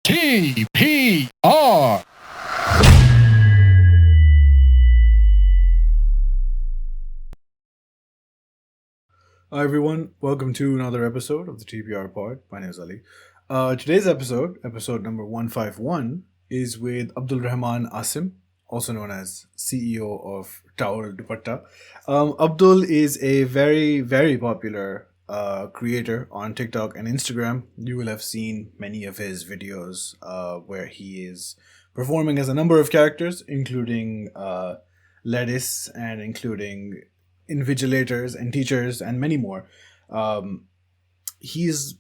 TPR. Hi everyone, welcome to another episode of the TPR Pod. My name is Ali. Today's episode number 151, is with Abdul Rehman Asim, also known as CEO of Towel Dupatta. Abdul is a very, very popular creator on TikTok and Instagram. You will have seen many of his videos where he is performing as a number of characters, including ladiss and including invigilators and teachers and many more. Um, he's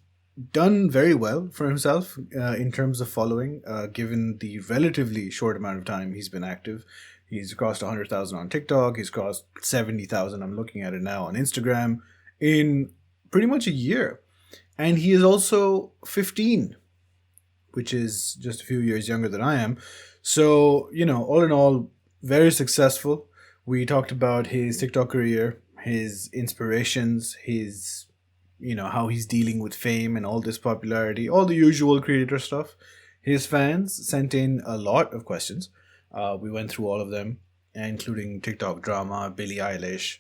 done very well for himself in terms of following, given the relatively short amount of time he's been active. He's crossed 100,000 on TikTok. He's crossed 70,000. I'm looking at it now on Instagram in pretty much a year. And he is also 15, which is just a few years younger than I am. So, all in all, very successful. We talked about his TikTok career, his inspirations, his, how he's dealing with fame and all this popularity, all the usual creator stuff. His fans sent in a lot of questions. We went through all of them, including TikTok drama, Billie Eilish,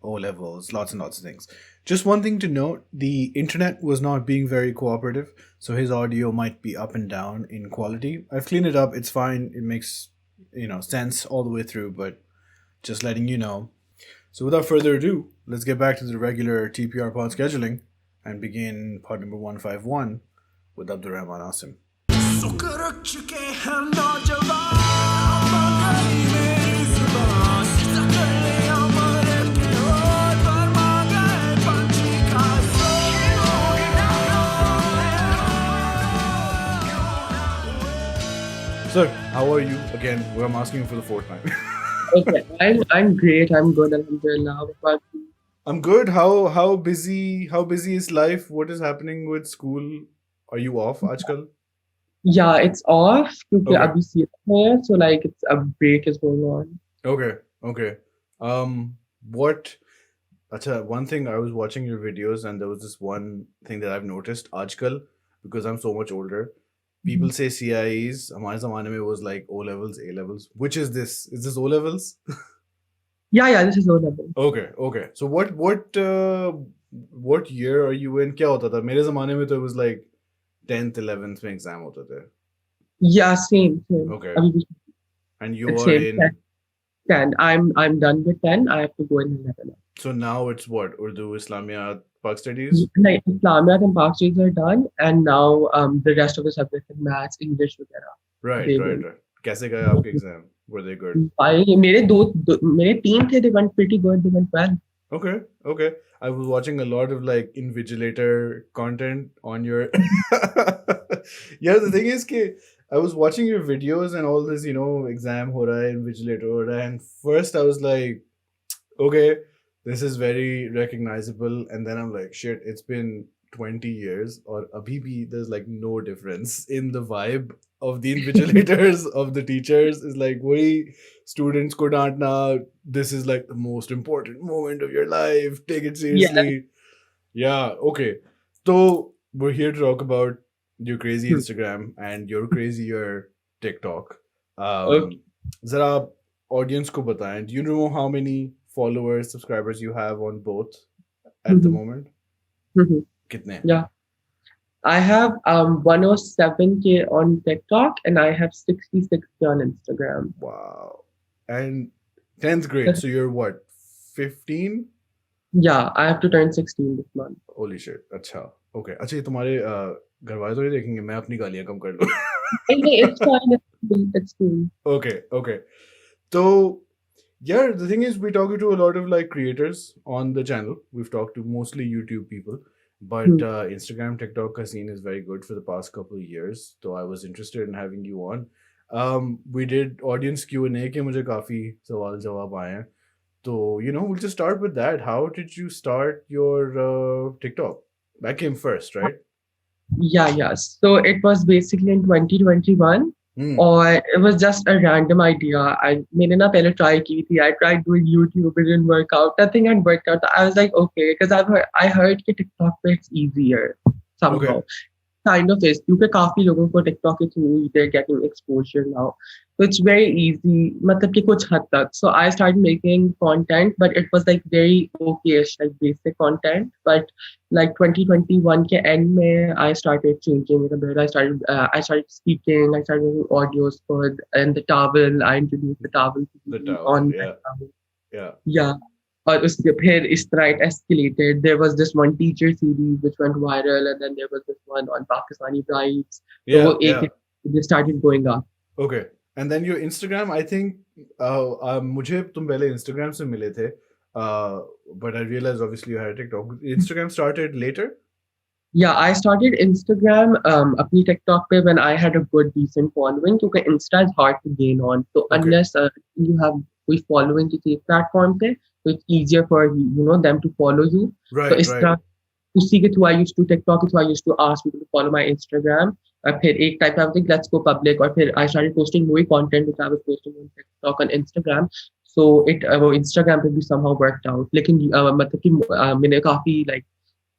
O levels, lots and lots of things. Just one thing to note, the internet was not being very cooperative, so his audio might be up and down in quality. I've cleaned it up, it's fine, it makes sense all the way through, but just letting you know. So without further ado, let's get back to the regular TPR pod scheduling and begin pod number 151 with Abdul Rehman Asim. Sir, how are you? Again, I'm asking you for the fourth time. Okay, I'm great. I'm good. Alhamdulillah. How about you? I'm good. How busy is life? What is happening with school? Are you off आजकल? Yeah, it's off क्योंकि Okay. अभी season है, so like it's a break is going on. Okay. What? Acha, one thing I was watching your videos and there was this one thing that I've noticed आजकल, because I'm so much older. People say CIEs. हमारे ज़माने में was like O levels, A levels. Which is this? Is this O levels? Yeah, this is O level. Okay. So what year are you in? क्या होता था? मेरे ज़माने में तो it was like 10th, 11th में exam होते थे. Yeah, same. Okay. अभी भी And you it's are same. in. 10. I'm done with 10. I have to go in 11. So now it's what? Urdu, Islamiyat, Pak studies? Like Islamiyat and Pak studies are done, and now the rest of the subjects like maths, English वगैरह. Right. कैसे गए आपके exam? Were they good? भाई मेरे तीन थे. They went pretty good. They went well. Okay. I was watching a lot of like invigilator content on your. Yeah, the thing is, I was watching your videos and all this, exam ho raha hai, invigilator ho raha hai, and first I was like, okay, this is very recognizable, and then I'm like, shit, it's been 20 years, or abhi bhi there's like no difference in the vibe of the invigilators, of the teachers. Is like, wahi students ko daantna, this is like the most important moment of your life, take it seriously. Yeah, okay. So we're here to talk about your crazy Instagram and your crazier TikTok. Okay. Zara audience ko bataएं. Do you know how many followers, subscribers you have on both at the moment? Kitne? Yeah. I have 107K on TikTok and I have 66K on Instagram. Wow. And 10th grade, so you're what, 15? Yeah, I have to turn 16 this month. Holy shit. अच्छा. Okay. अच्छा, ये तुम्हारे घर वाले तो नहीं देखेंगे, मैं अपनी गालियाँ कम कर लूँ. It's fine. It's cool. Okay. So, yeah, the thing is, we talk to a lot of like creators on the channel. We've talked to mostly YouTube people, but Instagram, TikTok ka scene is very good for the past couple of years. So I was interested in having you on. We did audience Q&A के मुझे काफी सवाल जवाब आए हैं. So, we'll just start with that. How did you start your TikTok? That came first, right? Yeah. So it was basically in 2021. Or it was just a random idea. मैंने ना पहले try की थी. I tried doing YouTube, it didn't work out. Nothing had worked out. I was like, okay, because I heard कि TikTok पे it's easier somehow. Okay. kind of is क्योंकि काफी लोगों को TikTok के through they're getting exposure now. So it's very easy, मतलब कि कुछ हद तक. So I started making content, but it was like very okay-ish, like basic content. But like 2021 के end में, I started changing it a bit. I started speaking. I started doing audios for and the towel. I introduced the towel The on towel, that yeah, towel. yeah. Yeah. और उसके फिर इस तरह it escalated. There was this one teacher series which went viral, and then there was this one on Pakistani brides. So Yeah, वो yeah. एक they started going up. Okay. And then your Instagram, I think, मुझे तुम पहले Instagram से मिले थे, but I realized obviously you had TikTok. Instagram started later? Yeah, I started Instagram अपनी TikTok पे when I had a good decent following क्योंकि Insta is hard to gain on. So Okay. unless you have कोई following किसी एक platform पे, so it's easier for them to follow you. So Right, इस right. तरह उसी के through I used to TikTok के through I used to ask people to follow my Instagram. और फिर एक type I was like let's go public, और फिर I started posting more content which I was posting on TikTok and Instagram. So वो Instagram पे भी somehow worked out. लेकिन मतलब कि मैंने काफी like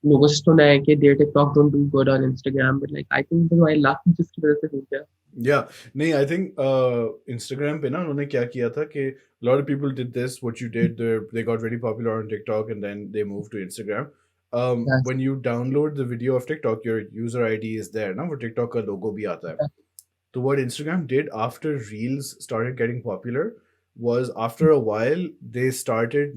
लोगों से सुना है कि their TikTok don't do good on Instagram, but like I think my luck जिसकी वजह से हो गया. Yeah, नहीं, I think Instagram पे ना उन्होंने क्या किया था कि a lot of people did this, what you did, they got very popular on TikTok and then they moved to Instagram. Yes. When you download the video of TikTok, your user ID is there ना, वो TikTok का logo भी आता है. So what Instagram did after Reels started getting popular was after a while they started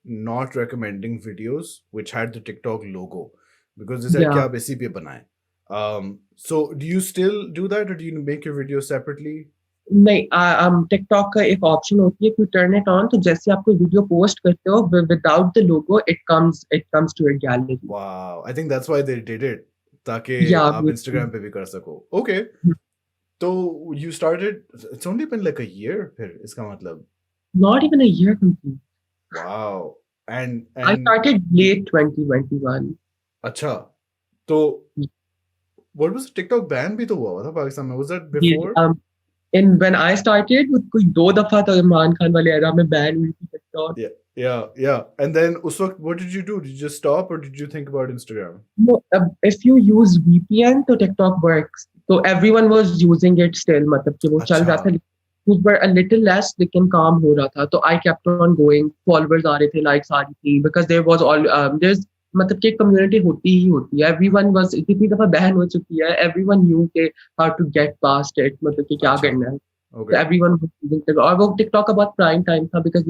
not recommending videos which had the TikTok logo because they said कि Yeah. आप इसी पे बनाएं. So do you still do that or do you make your videos separately? नहीं TikTok का एक option होती है if you turn it on, तो जैसे आप कोई वीडियो पोस्ट करते हो without the logo it comes to your gallery. Wow, I think that's why they did it, ताकि Yeah. आप Instagram पे भी कर सको. Okay, so you started, it's only been like a year फिर इसका मतलब. Not even a year complete. Wow. And I started late 2021. अच्छा, तो what was TikTok ban भी तो हुआ था पाकिस्तान में, was that before? And when I started with कोई 2 दफा तो इमरान खान वाले एरा में बैन हुई थी TikTok. Yeah. And then उस वक्त what did you do? Did you just stop or did you think about Instagram? No, if you use VPN तो TikTok works. So everyone was using it still, मतलब कि वो चल रहा था. Who were a little less लेकिन काम हो रहा था. तो I kept on going. Followers आ रहे थे, likes आ रही थी, because there was all there's मतलब कि community होती ही होती है. Everyone was कितनी दफा बैन हो चुकी है. Everyone knew के how to get past it, मतलब कि क्या करना है. Okay. So everyone was using TikTok. और वो TikTok का बहुत prime time था because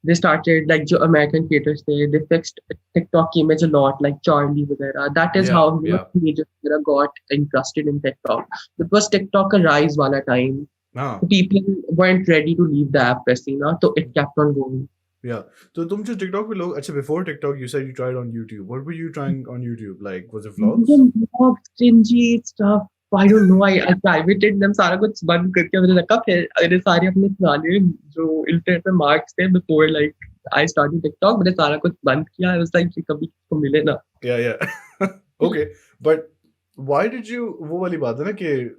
they started like जो American creators थे, they fixed TikTok की image a lot, like Charlie वगैरह. That is how teenagers वगैरह got interested in TikTok. It was TikTok का rise वाला time. So people weren't ready to leave the app वैसे ना, तो it kept on going. Yeah. So तुम जो TikTok पे लोग, अच्छा, before TikTok you said you tried on YouTube. What were you trying on YouTube? Like, was it vlogs? Vlogs, cringy stuff. I don't know. I privated them, सारा कुछ बंद करके मुझे लगा फिर मेरे सारे अपने पुराने जो इंटरनेट पे मार्क्स थे before like I started TikTok, मैंने सारा कुछ बंद किया. I was like कभी तो मिले ना. Yeah. Okay, but why did you, वो वाली बात है ना कि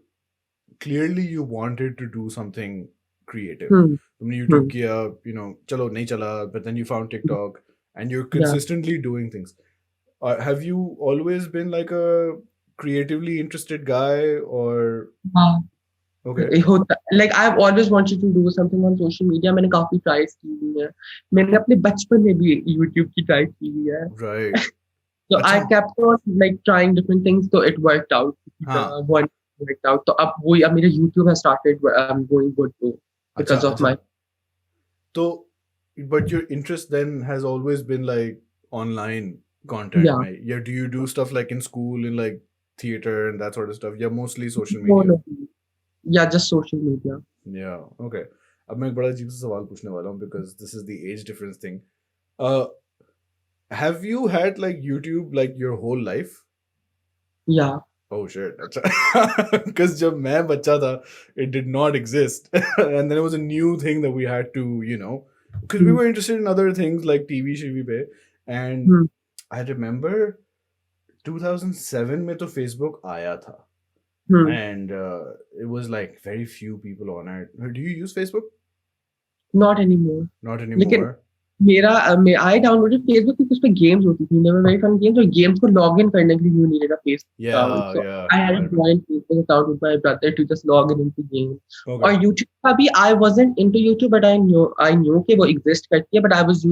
clearly you wanted to do something creative. तुमने YouTube किया, चलो नहीं चला, but then you found TikTok and you're consistently doing things. Have you always been like a creatively interested guy or? Okay. Like I've always wanted to do something on social media. मैंने काफी tries की हुई है. मैंने अपने बचपन में भी YouTube की try की हुई है. Right. So I kept on like trying different things, so it worked out. One worked out. So अब मेरा YouTube has started going good too because of my. So, but your interest then has always been like online content. Yeah. Right? Yeah. Do you do stuff like in school, in like theater and that sort of stuff? Yeah, mostly social media. No. Yeah, just social media. Yeah. Okay. अब मैं एक बड़ा अजीब सा सवाल पूछने वाला हूँ because this is the age difference thing. Have you had like YouTube like your whole life? Yeah. Oh shit. Because जब मैं बच्चा था, it did not exist. And then it was a new thing that we had to, because we were interested in other things like TV Shivi पे. And I remember 2007 में तो Facebook आया था. And it was like very few people on it. Do you use Facebook? Not anymore. Not anymore. I downloaded Facebook because उसपे games होती थी. They were very fun games. और games को log in करने के लिए you needed a Facebook account. Yeah, So yeah, I had I a remember. joint Facebook account with my brother to just log in into games. Okay. और YouTube का भी I wasn't into YouTube, but I knew कि वो exist करती है. But I was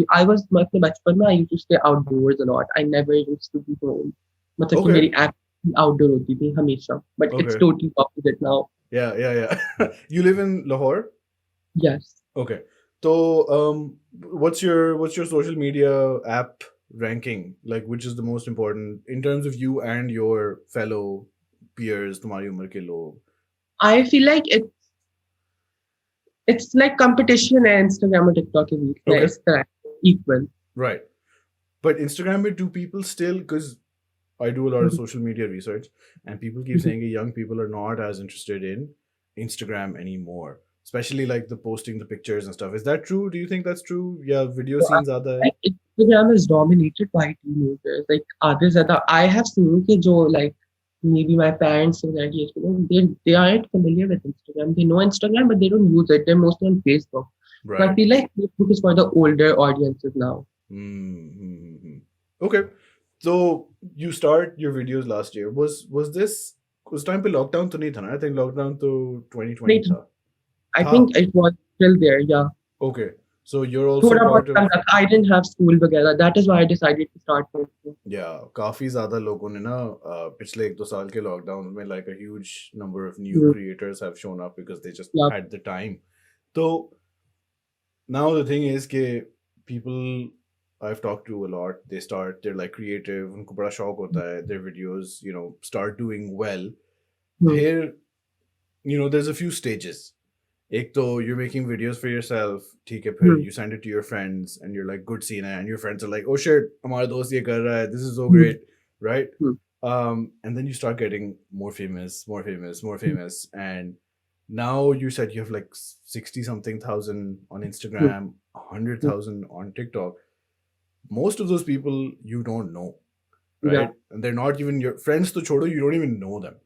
मैं अपने बचपन में I used to stay outdoors a lot. I never used to be home. मतलब कि Okay. मेरी act outdoor होती थी हमेशा. But it's Okay. totally opposite now. Yeah, yeah, yeah. You live in Lahore? Yes. Okay. So, what's your social media app ranking? Like, which is the most important in terms of you and your fellow peers, तुम्हारी उम्र के लोग? I feel like it's like competition है Instagram और TikTok के बीच में Okay. इस तरह equal. Right. But Instagram, do people still, because I do a lot of social media research, and people keep saying that young people are not as interested in Instagram anymore, especially like the posting the pictures and stuff. Is that true? Do you think that's true? Yeah, video So scenes aata hai. like Instagram is dominated by teenagers. Like आधे ज़्यादा I have seen कि जो like maybe my parents or that age, they aren't familiar with Instagram. They know Instagram, but they don't use it. They're mostly on Facebook. So I Right. feel like Facebook is for the older audiences now. Mm-hmm. Okay. So you start your videos last year. Was this उस time पे lockdown तो नहीं था ना? I think lockdown तो 2020 Wait, था. I था. think it was still there. Yeah. Okay. So you're also थोड़ा बहुत part of. कम था. I didn't have school वगैरह. That is why I decided to start with. Yeah, काफी ज़्यादा लोगों ने ना पिछले 1-2 साल के लॉकडाउन में like a huge number of new creators have shown up because they just Yeah. had the time. So now the thing is कि people I've talked to a lot, they're like creative, उनको बड़ा शौक होता है, their videos, start doing well. Here, there's a few stages. एक तो you're making videos for yourself, ठीक है, फिर you send it to your friends and you're like good scene and your friends are like, oh shit, हमारा दोस्त ये कर रहा है, this is so great, right? And then you start getting more famous, and now you said you have like 60 something thousand on Instagram, 100,000 on TikTok. Most of those people you don't know, right? Yeah. And they're not even your friends to chodo, you don't even know them.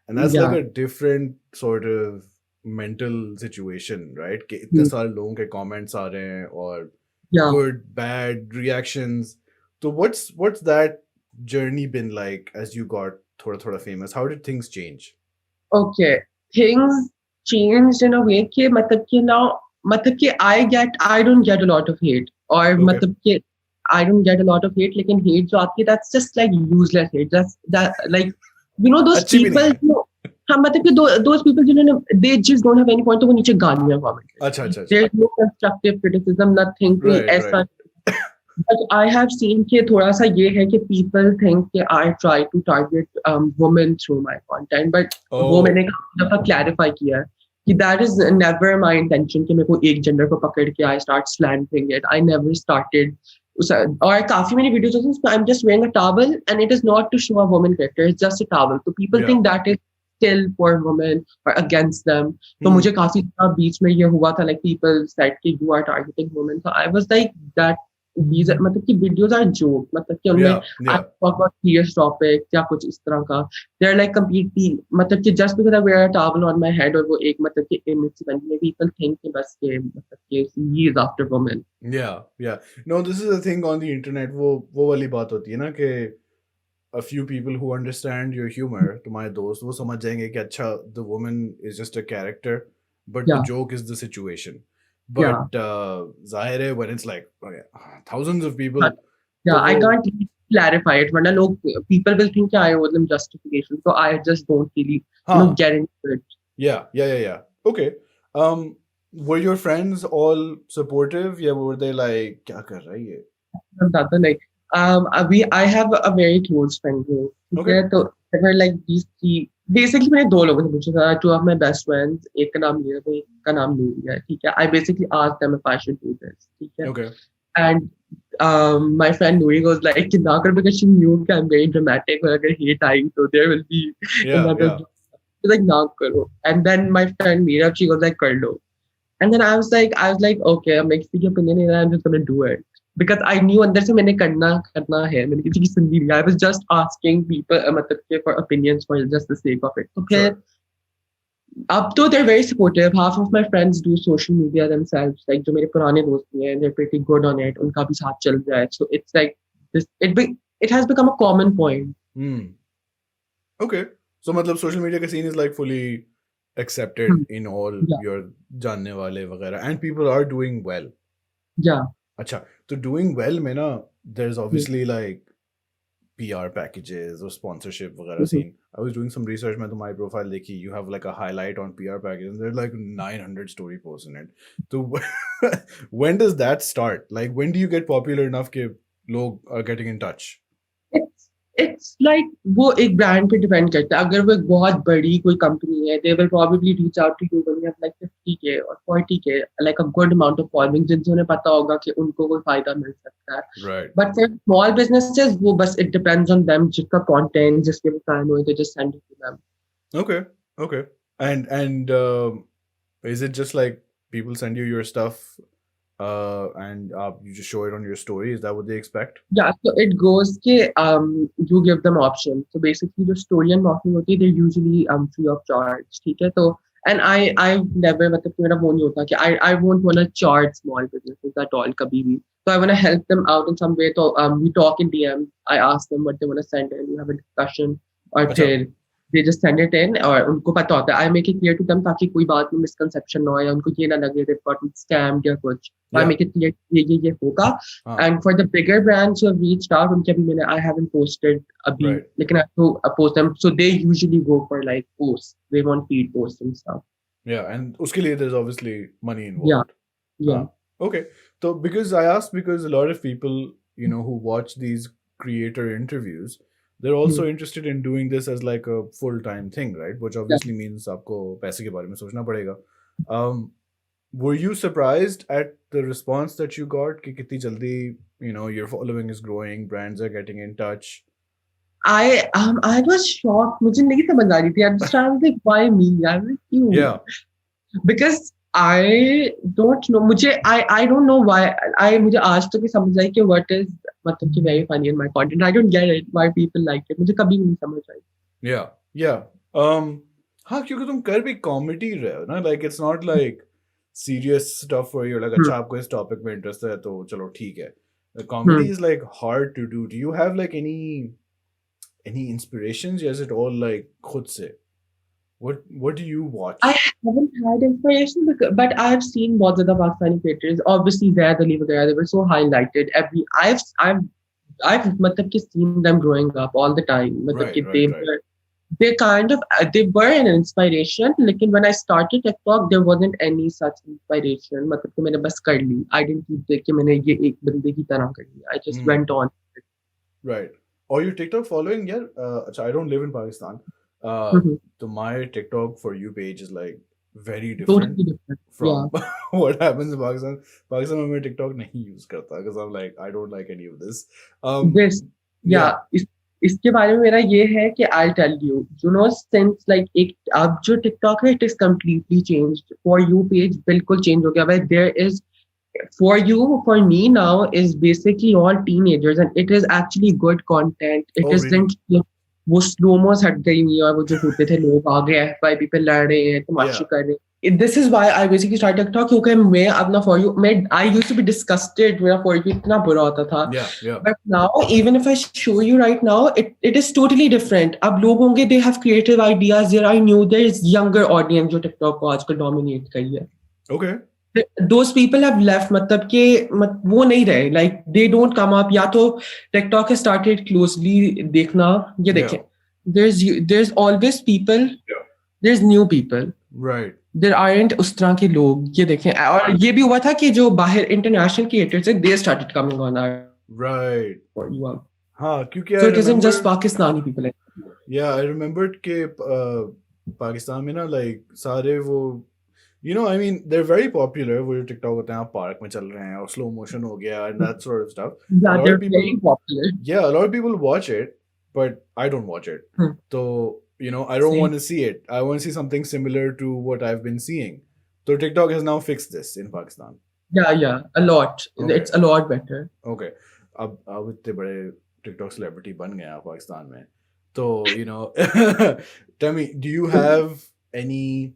And that's like a different sort of mental situation, right? कि इतने सारे लोगों के comments आ रहे हैं और good, bad reactions. So what's that journey been like as you got थोड़ा famous? How did things change? Okay, things changed in a way कि मतलब कि now मतलब कि I don't get a lot of hate और मतलब कि I don't get a lot of hate, लेकिन hate जो आती है that's just like useless hate. That like those people who हाँ मतलब कि those people जिन्होंने they just don't have any point तो वो नीचे गालियाँ comment. अच्छा. There's no constructive criticism, nothing. कोई ऐसा. But I have seen कि थोड़ा सा ये है कि people think कि I try to target women through my content, but वो मैंने काफी दफा clarify किया है कि that is never my intention कि मेरे को एक gender को पकड़ के I start slanting it. I never started. और काफी many videos होते हैं I'm just wearing a towel and it is not to show a woman character, it's just a towel. So people think that is still for women or against them. तो मुझे काफी बीच में ये हुआ था like people said कि you are targeting women. So I was like that these मतलब कि videos are joke मतलब कि उनमें I talk about serious topics या कुछ इस तरह का. They're like completely मतलब कि just because I wear a towel on my head और वो एक मतलब कि image बन गई, people think कि बस ये मतलब कि he is after women. Yeah. No, this is the thing on the internet. वो वाली बात होती है ना कि a few people who understand your humor, तुम्हारे दोस्त वो समझ जाएंगे कि अच्छा the woman is just a character, but the joke is the situation. But जाहिर है when it's like thousands of people. I can't clarify it. वरना लोग people will think I owe them justification, so I just don't really get into it. Yeah. Okay. Were your friends all supportive? Yeah, were they like क्या कर रहा है ये? Like I have a very close friend group. Okay. So there were like these three. Basically मैंने दो लोगों से पूछा था. Two of my best friends. एक का नाम लिया था, एक का नाम नहीं लिया. ठीक है. I basically asked them if I should do this. ठीक है. Okay. And my friend Nuri was like कि ना कर because she knew that I'm very dramatic. और अगर hate आई तो there will be another. She's like ना करो. And then my friend Meera, she was like कर लो. And then I was like okay, I'm like किसी की opinion नहीं, I'm just gonna do it. Because I knew अंदर से मैंने करना है, मैंने किसी की सुन ली. I was just asking people मतलब for opinions for just the sake of it. तो फिर Up though they're very supportive. Half of my friends do social media themselves. Like जो मेरे पुराने दोस्त भी हैं, they're pretty good on it. उनका भी साथ चल रहा है. So it's like this. It has become a common point. Hmm. Okay. So मतलब social media का scene is like fully accepted Hmm. in all Yeah, your जानने वाले वगैरह and people are doing well. yeah. अच्छा, तो doing well में ना there's Hmm. obviously like PR packages or sponsorship वगैरह Mhm. scene. I was doing some research में तो my profile देखी, you have like a highlight on PR package and there's like 900 story posts in it. So when does that start? Like when do you get popular enough कि लोग are getting in touch? It's like वो एक brand पे depend करता है. अगर वो एक बहुत बड़ी कोई company है, they will probably reach out to you when you have like 50K or 40K, like a good amount of following, जिनसे उन्हें पता होगा कि उनको कोई फायदा मिल सकता है. Right. But for small businesses, वो बस it depends on them. जिसका content, जिसके वो fan हुए, they just send it to them. Okay. Okay. And is it just like people send you your stuff and you just show it on your story? Is that what they expect? Yeah, so it goes कि you give them options. So basically, the story and marketing होती है, they're usually free of charge. ठीक है तो and I've never मतलब कि मेरा वो नहीं होता कि I won't wanna charge small businesses at all कभी भी. So I wanna help them out in some way. So we talk in DM. I ask them what they wanna send in. We have a discussion. और अच्छा. फिर they just send it in और उनको पता होता है. I make it clear to them ताकि कोई बात में misconception ना हो या उनको ये ना लगे they've gotten scammed या कुछ. So I Yeah. make it clear ये होगा. हाँ. And for the bigger brands who have reached out, उनके अभी मैंने I haven't posted अभी, Right. लेकिन I have to post them. So they usually go for like posts. They want feed posts and stuff. Yeah, and उसके लिए there's obviously money Yeah, involved. yeah. Okay. So because I asked because a lot of people, you know, who watch these creator interviews, they're also interested in doing this as like a full-time thing, right? Which Yeah. obviously means आपको पैसे के बारे में सोचना पड़ेगा. Um, were you surprised at the response that you got? कि कितनी जल्दी, you know, your following is growing, brands are getting in touch. I was shocked. मुझे नहीं समझ आ रही थी. I was like, why me? I was like, क्यों? Yeah. Because I don't know. I don't know why. मुझे आज तक भी समझ आई कि what is मतलब कि very funny in my content. I don't get it why people like it. मुझे कभी नहीं समझ आई. Yeah, yeah. हाँ क्योंकि तुम कर भी कॉमेडी रहे हो ना, like it's not like serious stuff where you're like अच्छा आपको इस टॉपिक में इंटरेस्ट है तो चलो ठीक है. The comedy is like hard to do. Do you have like any inspirations? Or is it all like खुद से? What do you watch? I haven't had inspiration, but I've seen lots of the Pakistani creators. Obviously, they were so highlighted. I've मतलब कि seen them growing up all the time. मतलब कि Right. they kind of they were an inspiration. Lekin when I started TikTok, there wasn't any such inspiration. मतलब कि मैंने बस कर ली. I didn't keep देख के मैंने ये एक बंदे की तरह कर लिया. I just went on. Right. Or your TikTok following? Yeah. I don't live in Pakistan. So my TikTok for you page is like very different Totally different. from what happens in Pakistan. Pakistan में मैं TikTok नहीं use करता because I'm like I don't like any of this. This, yeah. इसके बारे में मेरा ये है कि I'll tell you, you know, since like एक अब जो TikTok है, it is completely changed. For you page बिल्कुल change हो गया. But there is for you, for me now is basically all teenagers, and it is actually good content. It Oh, really? isn't वो slow मोस हट गई नहीं और वो जो होते थे लोग आ गए FYP पे लड़ रहे हैं तमाशे कर रहे हैं. This is why I basically started TikTok क्योंकि मैं अपना for you मैं I used to be disgusted मेरा for you इतना बुरा होता था. Yeah. But now even if I show you right now, it is totally different. अब लोग होंगे they have creative ideas. There I knew there is younger audience जो TikTok को आजकल dominate कर रही है. Okay. Those people have left मतलब कि वो नहीं रहे, like they don't come up. या तो TikTok has started closely देखना ये देखें. There's always people. There's new people. Right. There aren't उस तरह के लोग ये देखें. और ये भी हुआ था कि जो बाहर international creators हैं they started coming on our Right. for you all. हाँ क्योंकि So it isn't just Pakistani people. Yeah, I remembered कि पाकिस्तान में ना like सारे वो you know, I mean, they're very popular. वो जो TikTok होते हैं, आप पार्क में चल रहे हैं और slow motion हो गया and that sort of stuff. Yeah, they're very popular. Yeah, a lot of people watch it, but I don't watch it. So, you know, I don't want to see it. I want to see something similar to what I've been seeing. So TikTok has now fixed this in Pakistan. Yeah, a lot. Okay. It's a lot better. Okay. अब इतने बड़े TikTok celebrity बन गए हैं पाकिस्तान में. So, you know, tell me, do you have any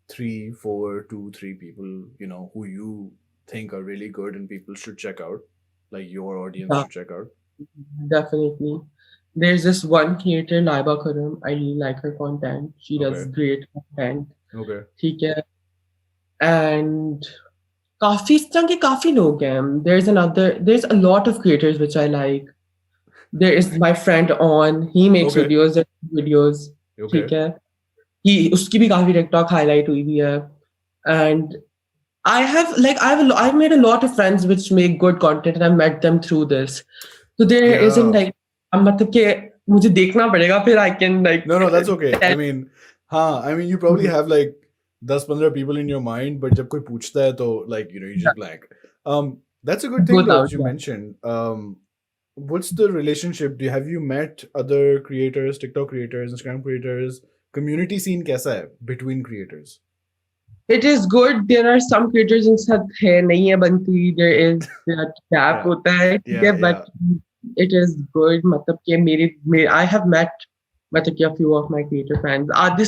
three, four, two, three people, who you think are really good and people should check out, like your audience Yeah, should check out? definitely. There's this one creator, Laiba Khuram. I really like her content. She does Okay. great content. Okay. ठीक है. And काफी इस तरह के काफी लोग हैं. There's a lot of creators which I like. There is my friend On. He makes Okay. videos. Okay. ठीक है. उसकी भी काफी TikTok highlight हुई हुई है. And I've made a lot of friends which make good content and I've met them through this. So there isn't Yeah. like मतलब कि मुझे देखना पड़ेगा फिर I can like No, that's okay. tell. You probably have like 10-15 people in your mind, but जब कोई पूछता है तो like, you just blank. That's a good thing Both though out. that you Yeah. mentioned. What's the relationship? Have you met other creators, TikTok creators, Instagram creators? Community scene कैसा है between creators? It is good. There are some creators in साथ है नहीं है बनती. There is that gap Yeah. होता है ठीक है Yeah. but it is good. मतलब कि मेरे I have met मतलब कि a few of my creator friends. आधे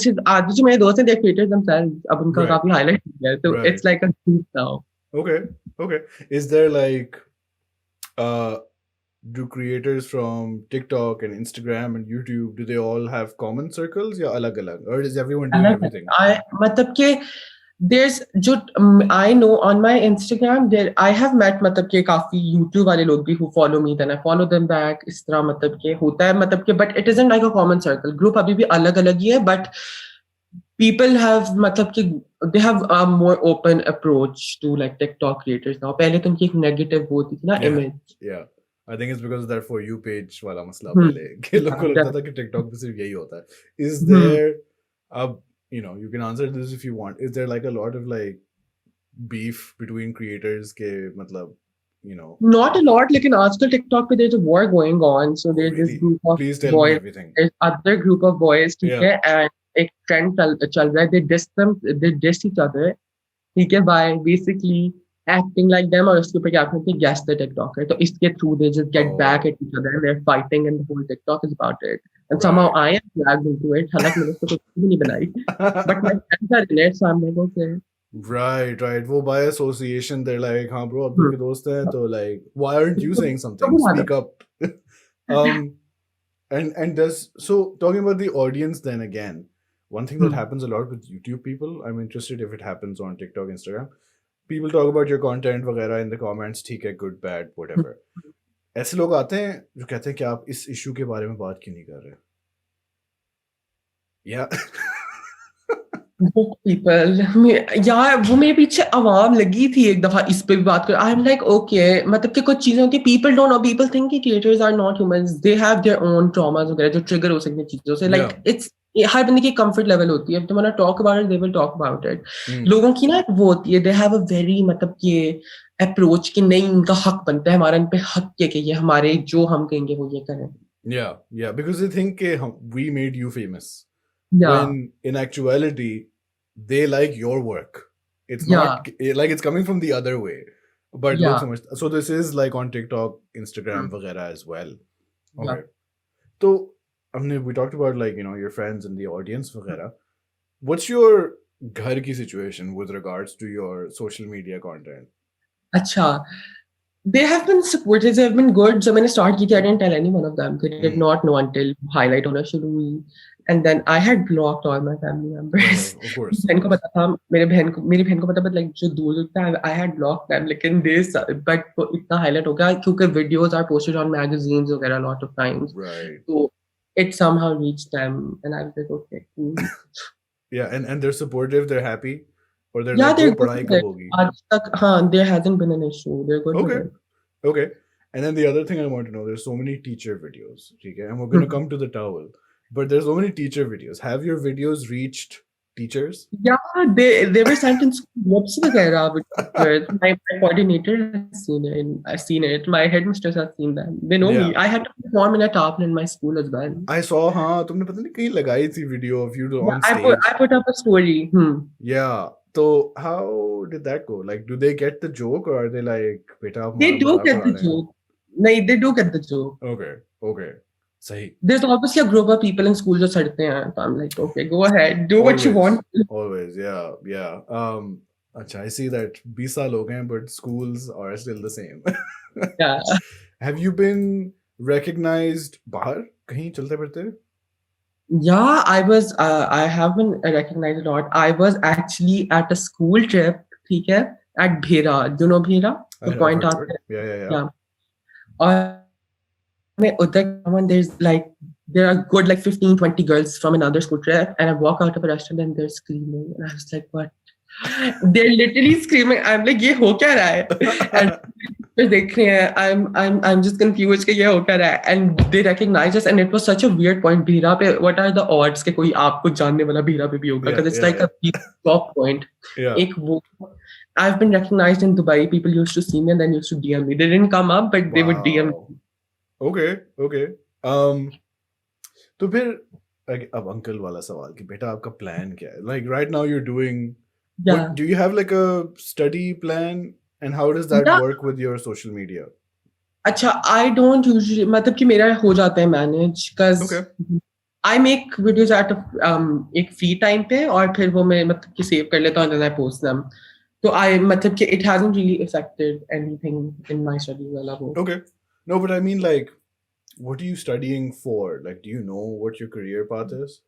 जो मेरे दोस्त हैं they're creators themselves. अब उनका Right. काफी highlight हो गया. So Right. it's like a group now. Okay. Is there like do creators from TikTok and Instagram and YouTube, do they all have common circles? Yeah, alag alag, or is everyone doing everything? मतलब कि there's जो I know on my Instagram there I have met मतलब कि काफी YouTube वाले लोग भी who follow me then I follow them back इस तरह मतलब कि होता है मतलब कि but it isn't like a common circle group अभी भी अलग अलग ही है but people have मतलब कि they have a more open approach to like TikTok creators now पहले तो उनकी एक negative वो थी ना image. Yeah. I think it's because of that For You page वाला मसला Hmm. पहले कि लोगों को लगता था कि TikTok पे सिर्फ यही होता है. Is there you can answer this if you want. Is there like a lot of like beef between creators के मतलब Not a lot लेकिन आजकल TikTok पे there's a war going on so there's this really? group of Please tell me boys everything. there's other group of boys ठीक है and एक trend चल रहा है they diss each other ठीक है by basically acting like them और उसके ऊपर क्या करते हैं guess the TikToker तो इसके through they just get back at each other and they're fighting and the whole TikTok is about it and somehow I am dragged into it हालांकि मैंने उसको कुछ भी नहीं बनाई but my friends are in it so I'm like okay. Right. वो by association they're like हाँ bro Abdul के दोस्त हैं तो like why aren't you saying something? Speak up. And so talking about the audience then again, one thing that happens a lot with YouTube people, I'm interested if it happens on TikTok, Instagram. People talk about your content वगैरह in the comments, ठीक है, good, bad, whatever. ऐसे लोग आते हैं जो कहते हैं कि आप इस इशू के बारे में बात क्यों नहीं कर रहे? Yeah. people यार वो मेरे पीछे आवाम लगी थी एक दफा इस पे भी बात कर आई एम लाइक ओके मतलब कि कुछ चीजें होती है people don't know people think कि creators are not humans they have their own traumas वगैरह जो ट्रिगर हो सकते हैं चीजों से लाइक इट्स हर बंदे की कंफर्ट लेवल होती है तुम want talk about it they will talk about it लोगों की ना वो होती है दे हैव अ वेरी मतलब कि अप्रोच कि नहीं इनका हक बनता है हमारा इन पे हक है कि ये हमारे जो हम कहेंगे वो ये करें Yeah, because they think we made you famous. Yeah. When in actuality, they like your work. It's not like it's coming from the other way. But look so much. So this is like on TikTok, Instagram, वगैरह as well. Okay. So we talked about like your friends and the audience वगैरह. What's your घर की situation with regards to your social media content? अच्छा. They have been supportive. They have been good. So when I started, I didn't tell any one of them. They did not know until highlight होना शुरू हुई. And then I had blocked all my family members. Of course. बहन को पता था मेरी बहन को पता but like जो दूर था I had blocked them. लेकिन but इतना highlight हो गया क्योंकि videos are posted on magazines वगैरह a lot of times. Right. So it somehow reached them, and I was like, okay, cool. Yeah, and they're supportive. They're happy. Or they're Yeah, like, they're पढ़ाई good. कब होगी? आज तक there hasn't been an issue. They're good. Okay. And then the other thing I want to know, there's so many teacher videos, okay? And we're going to come to the towel. But there's so many teacher videos. Have your videos reached teachers? Yeah, they were sent in groups वगैरह with teachers. My coordinator has seen it. I've seen it. My headmistress has seen them. They know me. I had to perform in a tableau in my school as well. I saw हाँ तुमने पता नहीं कहीं लगाई थी video of you on stage. I put up a story. Yeah. So how did that go? Like, do they get the joke or are they like, beta? They do get the joke. No, they do get the joke. Okay. सही. There's obviously a group of people in school just sitting there. So I'm like, okay, go ahead, do what you Always, want. always, yeah, yeah. Acha, I see that 20 साल हो गए हैं, but schools are still the same. Yeah. Have you been recognized बाहर कहीं चलते फिरते? Yeah, I have been recognized a lot. I was actually at a school trip, ठीक है, at Bhera. Do you know Bhera? The I've point heard of it. after. Yeah, yeah, yeah. Yeah. और मैं उधर when there's like there are good like 15, 20 girls from another school trip, and I walk out of a restaurant and they're screaming, and I was like, what? They're literally screaming. I'm like, ये हो क्या रहा है? And फिर देख रहे हैं, I'm just confused कि ये हो क्या रहा है? And they recognize us, and it was such a weird point. भीरा पे, what are the odds कि कोई आपको जानने वाला भीरा पे भी होगा? Yeah, Because it's yeah, like a top point. yeah. एक वो, I've been recognized in Dubai. People used to see me and then used to DM me. They didn't come up, but they would DM me. Wow. Okay, okay. तो फिर अब uncle वाला सवाल कि बेटा आपका प्लान क्या है? Like right now you're doing. Yeah. Do you have like a study plan, and how does that Yeah. work with your social media? अच्छा, I don't usually, मतलब कि मेरा हो जाता है manage, because Okay. I make videos at एक free time पे, और फिर वो मैं मतलब कि save कर लेता हूँ and then I post them. So I मतलब कि it hasn't really affected anything in my study वाला वो. Okay. No, but I mean like, what are you studying for? Like, do you know what your career path is?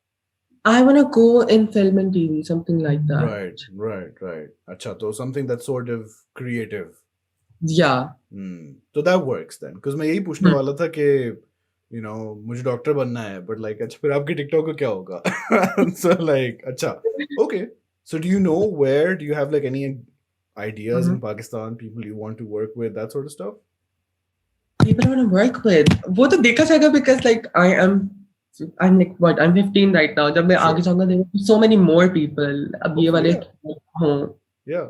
I want to go in film and TV, something like that. Right. Acha, so something that's sort of creative. Yeah. So that works then. Because मैं यही पूछने वाला था कि you know मुझे doctor बनना है, but like अच्छा फिर आपके टिकटॉक का क्या होगा? So like अच्छा, okay. So do you know where? Do you have like any ideas in Pakistan? People you want to work with, that sort of stuff? People I want to work with. वो तो देखा जाएगा, because like I'm like what? I'm 15 right now. जब मैं आगे जाऊंगा, there will be so many more people. अब ये वाले हों. Yeah.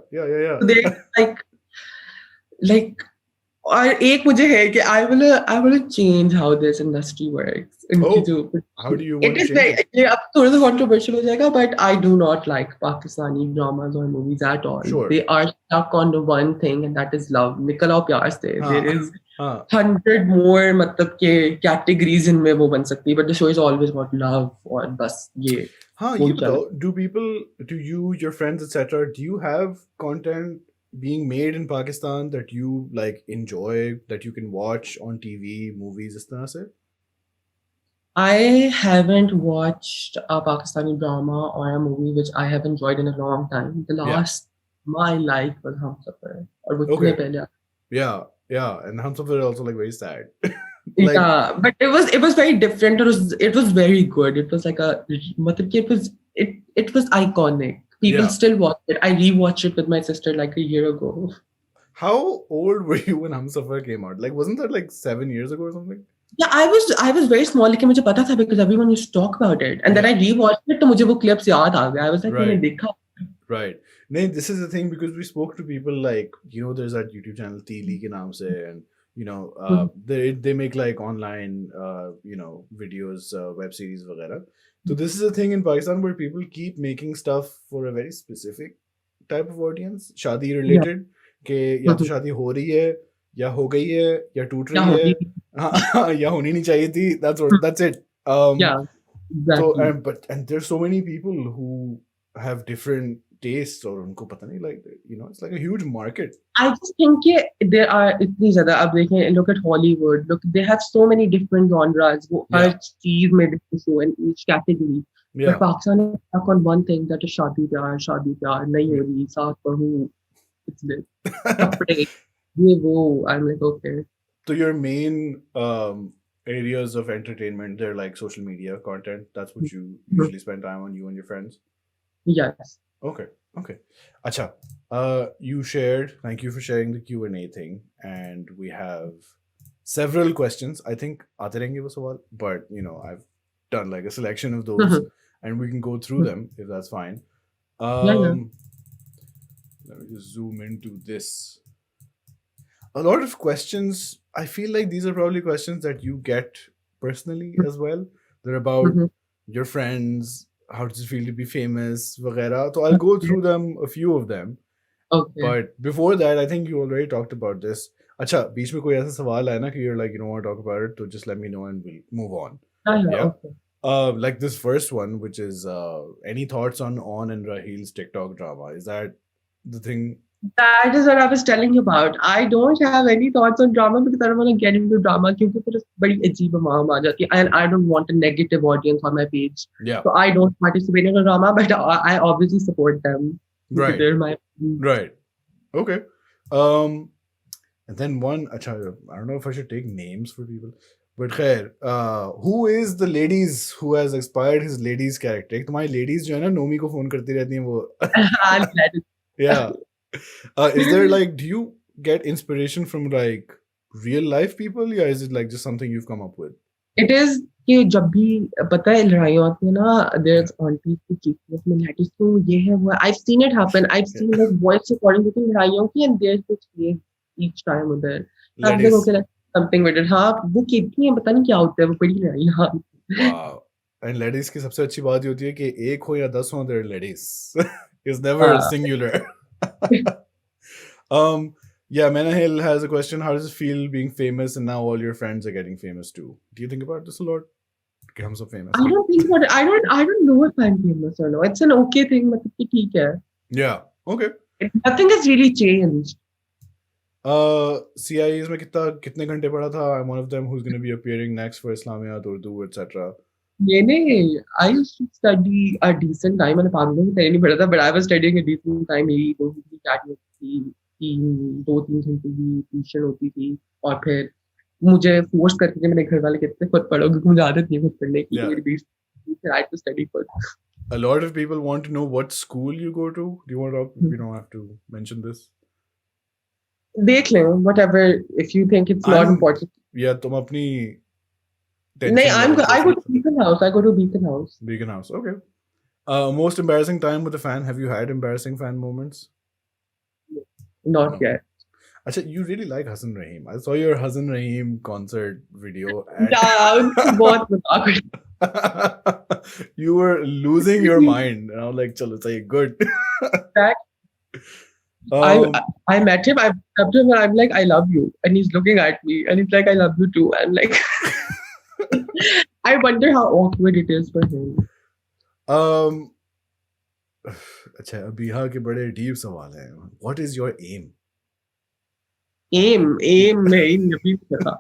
So they like और एक मुझे है कि I will change how this industry works. इनकी जो how do you want it to is change it? ये अब थोड़ा सा controversial हो जाएगा, but I do not like Pakistani dramas or movies at all. Sure. They are stuck on the one thing, and that is love. निकल आओ प्यार से. There is 100 more मतलब के categories इनमें वो बन सकती है, but the show is always about love और बस ये. हाँ, ये बताओ, do you, your friends, etc., do you have content being made in Pakistan that you like enjoy, that you can watch on TV, movies, इस तरह से? I haven't watched a Pakistani drama or a movie which I have enjoyed in a long time. The last my life was Humsafar. और वो इतने पहले. Yeah, and Humsafar is also like very sad. Like, yeah, but it was very different. It was very good. It was like it was iconic. People still watch it. I rewatched it with my sister like a year ago. How old were you when Humsafar came out? Like, wasn't that like 7 years ago or something? Yeah, I was very small. लेकिन मुझे पता था because everyone used to talk about it. And then I rewatched it, तो मुझे वो clips याद आ गया. I was like, मैंने देखा. Right. No, this is the thing, because we spoke to people like, you know, there's that YouTube channel Teeli के नाम से, and you know, they make like online, you know, videos, web series वगैरह. So this is a thing in Pakistan where people keep making stuff for a very specific type of audience, शादी related, कि या तो शादी हो रही है, या हो गई है, या टूट रही है, या होनी नहीं चाहिए थी. That's it. Yeah, exactly. So and there's so many people who have different tastes, और उनको पता नहीं, like, you know, it's like a huge market. I just think there are इतनी ज़्यादा. अब देखें, look at Hollywood. Look, they have so many different genres. वो हर चीज़ में different show in each category. But Pakistan is stuck on one thing, that is शादी प्यार नहीं हो रही, सास बहू, it's this कपड़े, ये वो. I'm like, okay. So your main areas of entertainment, they're like social media content. That's what you usually spend time on, you and your friends? Yes. Okay. Acha, you shared, thank you for sharing the Q&A thing, and we have several questions. I think aate rahenge wo sawal, but you know, I've done like a selection of those, and we can go through them if that's fine. Let me just zoom into this. A lot of questions, I feel like these are probably questions that you get personally as well. They're about your friends, how does it feel to be famous, vagera. So I'll go through them, a few of them. Okay. But before that, I think you already talked about this. अच्छा बीच में कोई ऐसा सवाल है ना कि you're like you don't want to talk about it, so just let me know and we'll move on. Yeah. Okay. Like this first one, which is any thoughts on and Raheel's TikTok drama? Is that the thing? That is what I was telling you about. I don't have any thoughts on drama because I don't want to get into drama क्योंकि फिर बड़ी अजीब आवाम आ जाती है and I don't want a negative audience on my page. Yeah. So I don't participate in a drama, but I obviously support them. Right. They're my Right. Okay. And then one, I don't know if I should take names for people, but khair, who is the ladies who has inspired his ladies character? एक तुम्हारी ladies जो है ना नोमी को phone करती रहती हैं वो. I'm glad. Yeah. Is there like, do you get inspiration from like real life people, or is it like just something you've come up with? It is कि जब भी पता है लड़ाई होती है ना, there's aunties who keep में ladies को ये है वो. I've seen it happen. I've seen like voice recording होती लड़ाइयों की and there's this face each time उधर. I'm like okay, like something with it. हाँ वो कहती हैं पता नहीं क्या होता है वो बड़ी लड़ाई. हाँ. Wow. And ladies की सबसे अच्छी बात ये होती है कि एक हो या 10 हो, they're ladies. It's never singular. Yeah, Menahil has a question. How does it feel being famous and now all your friends are getting famous too? Do you think about this a lot? Okay, I'm so famous. I don't think about it. I don't know if I'm famous or no. It's an okay thing. मतलब कि ठीक है. Yeah. Okay. Nothing has really changed. CIAs में कितने घंटे पढ़ा था? I'm one of them who's going to be appearing next for Islamiyat, Urdu, etc. I used to study a decent time मैंने पागलों की तरह नहीं पढ़ा था, but I was studying a decent time. मेरी 2 घंटे की क्लास होती थी, 2-3 घंटे की ट्यूशन होती थी और फिर मुझे फोर्स करके मेरे घर वाले कहते थे खुद पढ़ो क्योंकि मुझे आदत नहीं है खुद पढ़ने की. मेरी base I had to study first. A lot of people want to know what school you go to. Do you want to talk? We don't have to mention this. देख लें whatever if you think it's not important. Yeah, तुम अपनी नहीं, I go to Beacon House. I go to Beacon House. Beacon House, okay. Most embarrassing time with a fan. Have you had embarrassing fan moments? Not yet. Achha, you really like Hasan Raheem. I saw your Hasan Raheem concert video. बहुत मजाक. You were losing your mind. And I was like, chalo, say good. I met him. I met him and I'm like, I love you. And he's looking at me and he's like, I love you too. I'm like, I wonder how awkward it is for him. अच्छा अभी यहाँ के बड़े deep सवाल हैं. What is your aim? Aim नहीं पता.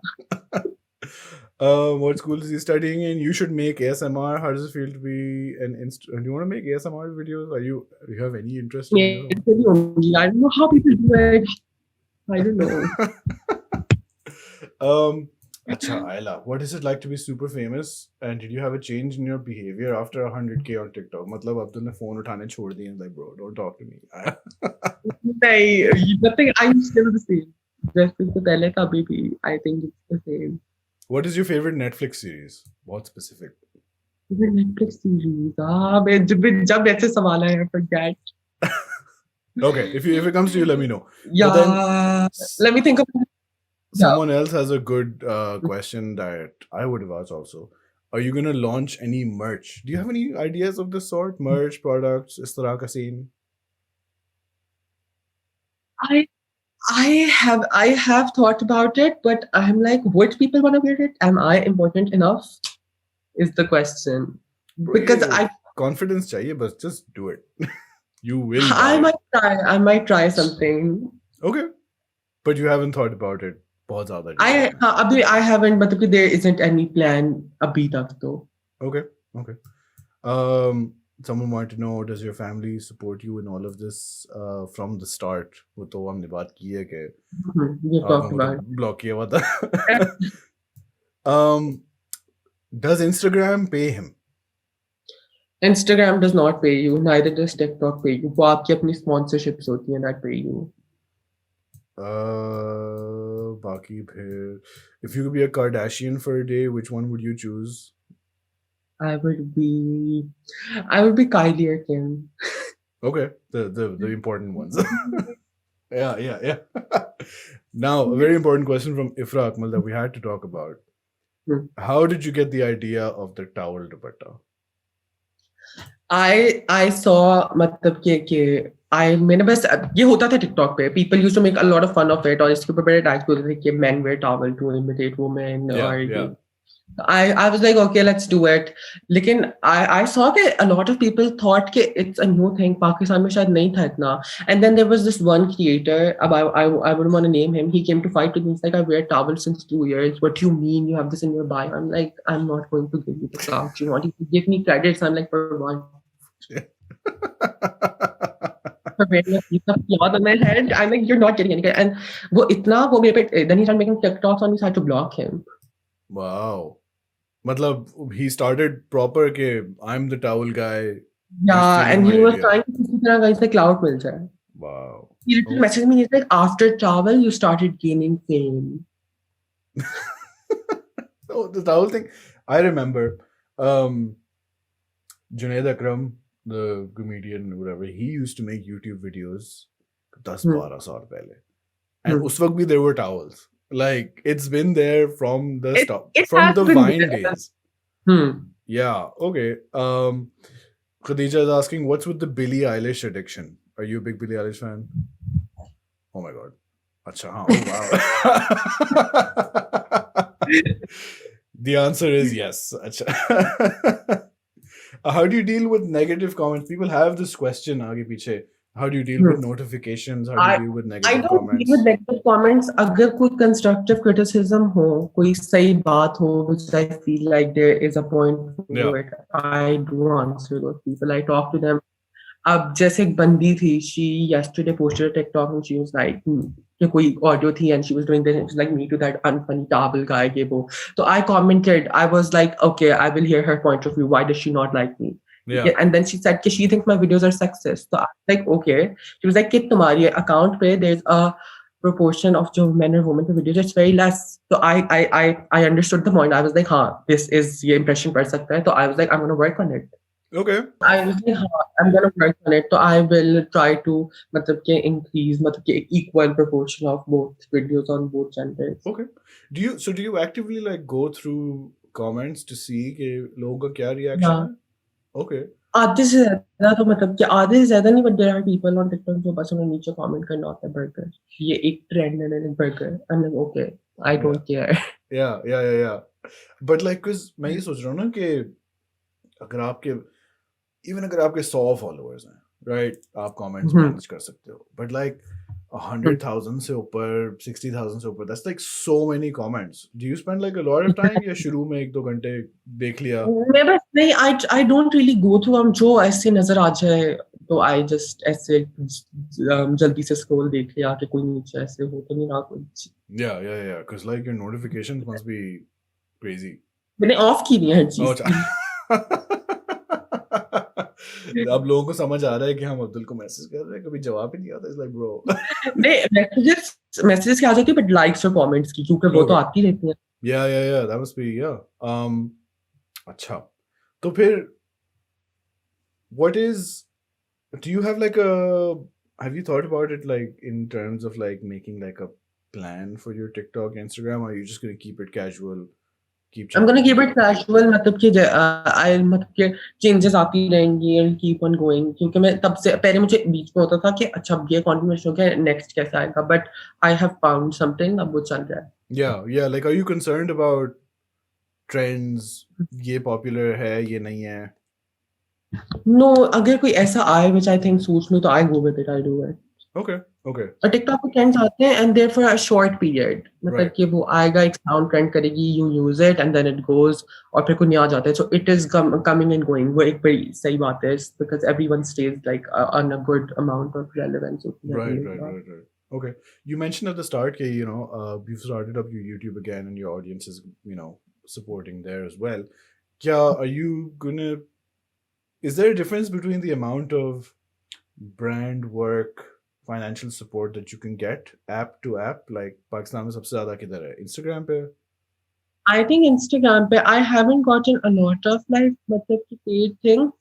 What school is he studying in? You should make ASMR. How does it feel to be do you want to make ASMR videos? You have any interest in it? I don't know how people do it. I don't know. Acha, Ayla, what is it like to be super famous? And did you have a change in your behavior after 100K on TikTok? Matlab, Abdul ne phone uthane chhod diye. Like, bro, don't talk to me. Nothing. I'm still the same. Just pehle ka bhi. I think it's the same. What is your favorite Netflix series? What specific? Favorite Netflix series? जब ऐसे सवाल आए, I forget. Okay, if it comes to you, let me know. Yeah, let me think of. Someone else has a good question that I would have asked also. Are you going to launch any merch? Do you have any ideas of this sort? Merch, products, is tarah ka scene? I have thought about it, but I'm like, would people want to wear it? Am I important enough? Is the question. Because confidence chahiye, but just do it. You will. I might try something. Okay, but you haven't thought about it. I haven't, but there isn't any plan abhi tak to. Okay. Someone wanted to know, does your family support you in all of this from the start? वो तो हमने बात की है कि we talked about block किया हुआ था. Does Instagram pay him? Instagram does not pay you. Neither does TikTok pay you. वो आपकी अपनी sponsorships होती हैं that pay you. बाकी फिर, if you could be a Kardashian for a day, which one would you choose? I would be Kylie or Kim. Okay, the important ones. Yeah. Now, a very important question from Ifra Akmal that we had to talk about. How did you get the idea of the towel dupatta? I saw matlab ke मैंने बस ये होता था TikTok पे, people used to make a lot of fun of it, और इसके ऊपर बड़े टैग्स भी होते थे कि men wear towel to imitate women, Yeah, और yeah. I was like, okay, let's do it. लेकिन I saw that a lot of people thought कि it's a new thing, Pakistan में शायद नहीं था इतना. And then there was this one creator, अब I wouldn't want to name him, he came to fight with me. He's like, I wear towel since 2 years. What do you mean you have this in your bio? I'm like, I'm not going to give you the clout you want. If you give me credits, I'm like, for what? For wearing a piece of cloth on my head, I'm like, you're not getting any credit. And वो मेरे पे, then he started making TikToks and we had to block him. Wow. Matlab, he started proper ke I'm the towel guy. Yeah, and he was trying to किसी तरह का इसे clout मिल जाए. Wow. He literally messaged me, he's like, after travel, you started gaining fame. Oh, the towel thing. I remember Junaid Akram, the comedian, whatever, he used to make YouTube videos 10-12 saal pehle. And us waqt bhi there were towels. Like, it's been there from the from the Vine days. Yeah, okay. Khadija is asking, what's with the Billie Eilish addiction? Are you a big Billie Eilish fan? Oh my god. Acha, oh wow. The answer is yes. Acha. How do you deal with negative comments? People have this question, aage piche. How do you deal with notifications? How do you deal with negative comments? I don't deal with negative comments. अगर कोई constructive criticism हो, कोई सही बात हो, which I feel like there is a point to it, I do answer those people. I talk to them. अब जैसे एक बंदी थी, she yesterday posted a TikTok and she was like, कि कोई audio थी and she was doing this and she's like, me to that unfunny towel guy ये वो. So I commented, I was like, okay, I will hear her point of view. Why does she not like me? Yeah. And then she said कि she thinks my videos are sexist. So I was like, okay. She was like कि तुम्हारी account पे there's a proportion of जो men and women पे videos, it's very less. So I understood the point. I was like, हाँ, this is ये impression पड़ सकता है. So I was like, I'm gonna work on it. Okay. I was like, I'm gonna work on it. So I will try to मतलब कि increase मतलब कि equal proportion of both videos on both genders. Okay. Do you actively like go through comments to see कि लोगों का क्या reaction है? Okay. आधे से ज़्यादा तो मतलब कि आधे से ज़्यादा नहीं, but there are people on TikTok जो बस उन्हें नीचे comment करना होता है burger. ये एक trend है ना burger. I'm like, okay, I don't care. Yeah. But like, cause मैं ये सोच रहा हूँ ना कि अगर आपके even अगर आपके 100 followers हैं, right? आप comments manage कर सकते हो. But like 100,000 से ऊपर, 60,000 से ऊपर, that's like so many comments. Do you spend like a lot of time या शुरू में 1-2 घंटे देख लिया? मैं बस नहीं, I don't really go through. हम जो ऐसे नजर आ जाए तो I just ऐसे जल्दी से scroll देख लिया कि कोई नीचे ऐसे हो तो नहीं रहा कुछ. Yeah. Because like your notifications must be crazy. मैंने ऑफ की नहीं है हर चीज. अब लोगों को समझ आ रहा है कि हम अब्दुल को मैसेज कर रहे हैं, कभी जवाब ही नहीं आता. It's like bro. नहीं, मैसेजेस क्या आ जाती है, बट लाइक्स और कमेंट्स की, क्योंकि वो तो आती रहती हैं. या दैट मस्ट बी अच्छा. तो फिर what is do you have like have you thought about it like in terms of like making like a plan for your TikTok, Instagram, or are you just going to keep it casual? I'm going to keep it casual. मतलब कि मतलब कि changes आती रहेंगी and keep on going. क्योंकि मैं तब से पहले मुझे बीच में होता था कि अच्छा ये content हो गया, next कैसा आएगा, but I have found something, अब वो चल रहा है. Yeah. Like, are you concerned about trends? ये popular है, ये नहीं है? No, अगर कोई ऐसा आए which I think suits me, तो I go with it. I do it. Okay. और TikTok पे trends आते हैं and they're for a short period. मतलब कि वो आएगा, एक sound trend करेगी, you use it and then it goes, और फिर कोई नहीं आ जाता है. So it is coming and going. वो एक बड़ी सही बात है, because everyone stays like on a good amount of relevance. Right. Okay. You mentioned at the start that, you know, you've started up your YouTube again and your audience is, you know, supporting there as well. Is there a difference between the amount of brand work, financial support that you can get app to app? Like Pakistan में सबसे ज़्यादा किधर है? Instagram पे? I think Instagram पे I haven't gotten a lot of like मतलब कि paid things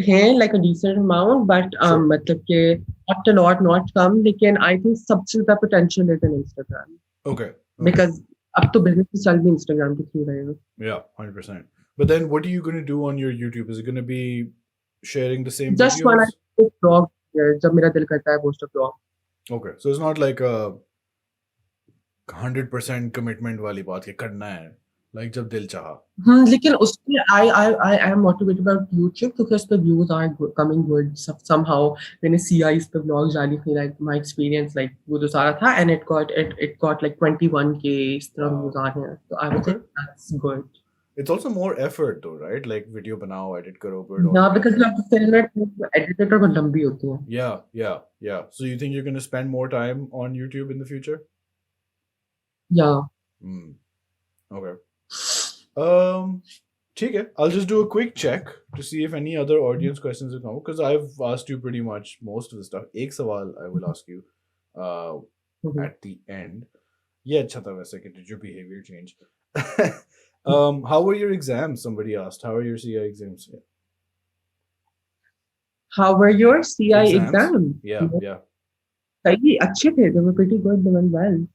हैं, like a decent amount, but मतलब कि not a lot, not come. लेकिन I think सबसे ज़्यादा potential is in Instagram. Okay. Because अब तो business चल भी Instagram के through रहे हैं. Yeah, 100%. But then what are you going to do on your YouTube? Is it going to be sharing the same just videos? Just one vlog year. जब मेरा दिल करता है post a vlog. Okay, so it's not like a 100% commitment वाली बात कि करना है, like जब दिल चाहा. लेकिन उसमें I am motivated about YouTube क्योंकि उस पे views are coming good somehow. मैंने CI इस पे vlogs डाली थी, like my experience, like वो जो सारा था, and it got like 21K इस तरह Wow. views आ रहे हैं. So I was Okay. like, that's good. It's also more effort though, right? Like video बनाओ, edit करो, build Yeah, all because you that. have to film it, edit it, और वो लंबी होती है. Yeah. So you think you're going to spend more time on YouTube in the future? Yeah. Okay. ठीक है. I'll just do a quick check to see if any other audience questions have come, because I've asked you pretty much most of the stuff. एक सवाल I will ask you at the end. ये अच्छा था वैसे कि did your behavior change? How were your exams? Somebody asked. How are your CI exams? How were your CI exams? Yeah. सही, अच्छे थे. They were pretty good. They went well.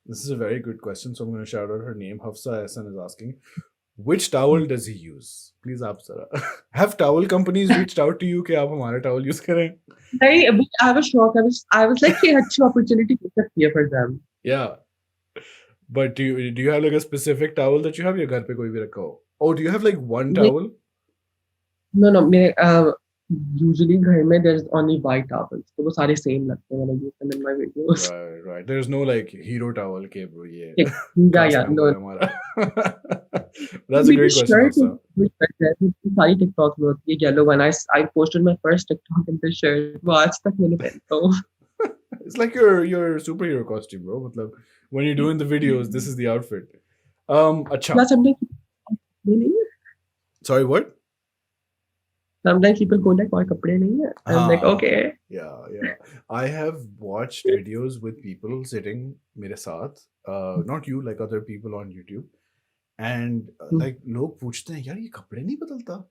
This is a very good question, so I'm going to shout out her name. Hafsa Hassan is asking, which towel does he use? Please, aap zara. Have towel companies reached out to you कि आप हमारा towel use करें? नहीं, I was shocked. I was like, ये अच्छी opportunity हो सकती है for them. Yeah. But do you have like a specific towel that you have? या घर पे कोई भी रखा हो? Oh, do you have like one towel? No. Usually घर में there's only white towels. तो वो सारे same लगते हैं when I use them in my videos. Right. There's no like hero towel के bro ये. Yeah. No. That's a great question, Hafsa. सारी TikTok में होती है yellow one. I posted my first TikTok in this shirt. वो आज तक मैंने पहना हो. It's like your superhero costume, bro. मतलब when you're doing the videos, this is the outfit. अच्छा. Sorry, what? Sometimes people go like, और कपड़े नहीं है. I'm like, okay. Yeah. I have watched videos with people sitting मेरे साथ, not you, like other people on YouTube, and like लोग पूछते हैं यार ये कपड़े नहीं बदलता.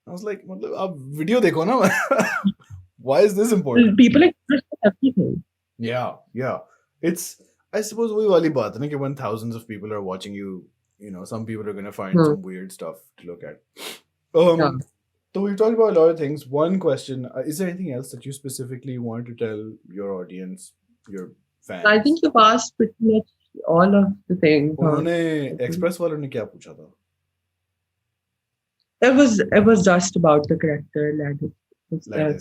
I was like, मतलब आप वीडियो देखो ना. Why is this important? People express everything. Yeah. It's, I suppose वही वाली बात है ना कि when thousands of people are watching you, some people are going to find some weird stuff to look at. So we've talked about a lot of things. One question, is there anything else that you specifically want to tell your audience, your fans? I think you've asked pretty much all of the things. उन्होंने Express वालों ने क्या पूछा था? It was just about the character Ladis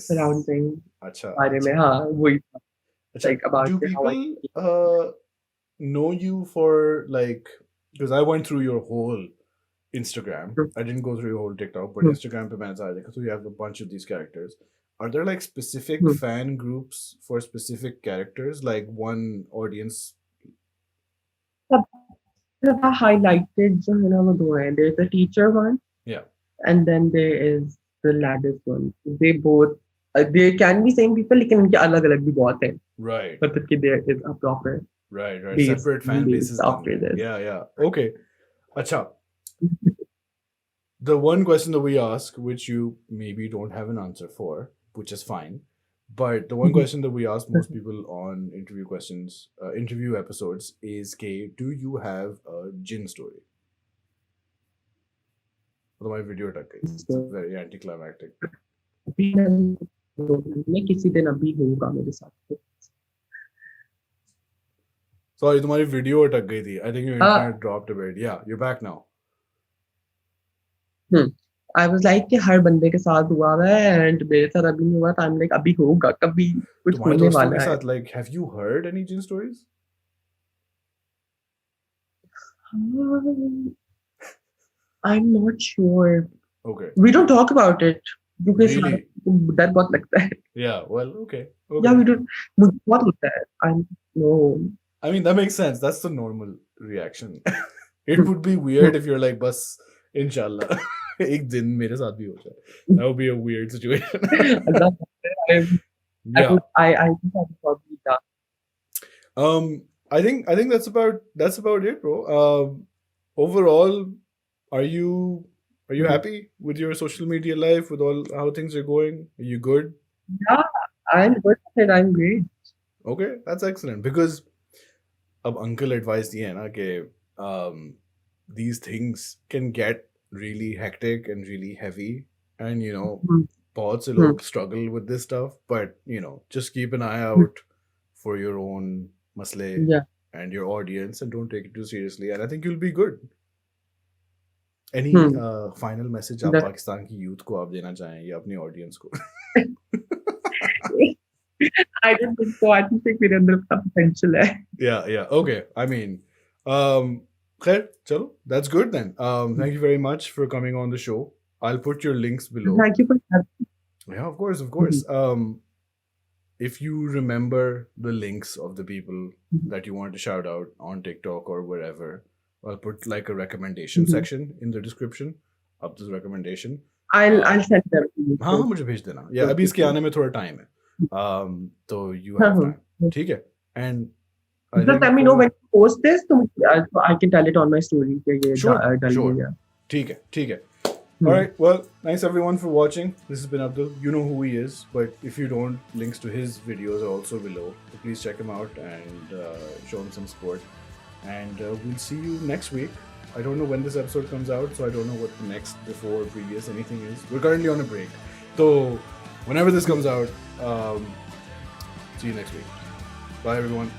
surrounding. अच्छा. बारे में हाँ वही. Like about do people know you for like, because I went through your whole Instagram. I didn't go through your whole TikTok, but Instagram पे मैंने सारा देखा. So you have a bunch of these characters. Are there like specific fan groups for specific characters? Like one audience? Highlighted जो है ना वो दो हैं. There's the teacher one. Yeah. And then there is the Ladis one. They both they can be same people, लेकिन उनके अलग-अलग भी बहुत हैं. Right. But there is a proper. Right. Separate fan bases. After this. Yeah. Okay. Acha. The one question that we ask, which you maybe don't have an answer for, which is fine, but the one question that we ask most people on interview episodes is, do you have a gin story? My video attack is very anticlimactic. मैं किसी दिन अभी होगा मेरे साथ. Sorry, तुम्हारी video अटक गई थी. I think your internet dropped a bit. Yeah, you're back now. I was like कि हर बंदे के साथ हुआ है and मेरे साथ अभी नहीं हुआ. I'm like अभी होगा, कभी कुछ होने वाला है. Like, have you heard any gin stories? I'm not sure. Okay. We don't talk about it. Really? डर बहुत लगता है. Yeah, well, okay. Yeah, we don't. मुझे बहुत लगता है. No. I mean, that makes sense. That's the normal reaction. It would be weird if you're like, bas, inshallah, एक दिन मेरे साथ भी हो जाए. That would be a weird situation. Yeah. I think I would probably die. I think that's about it, bro. Overall, are you happy with your social media life, with all how things are going? Are you good? Yeah, I'm good with it. I'm great. Okay, that's excellent. Because अब uncle advised दिए ना कि these things can get really hectic and really heavy, and बहुत से Hmm. लोग struggle with this stuff, but just keep an eye out for your own masle Yeah. and your audience, and don't take it too seriously. And I think you'll be good. Any Hmm. final message आप That, Pakistan की youth को आप देना चाहें या अपनी audience को? I don't think so. I think मेरे अंदर का potential है. Yeah. Okay. I mean, khair, chalo, that's good then. Thank you very much for coming on the show. I'll put your links below. Thank you for having me. Yeah, of course. If you remember the links of the people that you want to shout out on TikTok or wherever, I'll put like a recommendation section in the description of this recommendation. I'll send them to you. हाँ मुझे भेज देना. Yeah, अभी इसके आने में थोड़ा time है. So you have time. ठीक है. And just let me know when you post this, so I can tell it on my story. Sure. Yeah. ठीक है. All right. Well, thanks everyone for watching. This has been Abdul. You know who he is, but if you don't, links to his videos are also below. So please check him out and show him some support. And we'll see you next week. I don't know when this episode comes out, so I don't know what the next, before, previous, anything is. We're currently on a break. So whenever this comes out, see you next week. Bye everyone.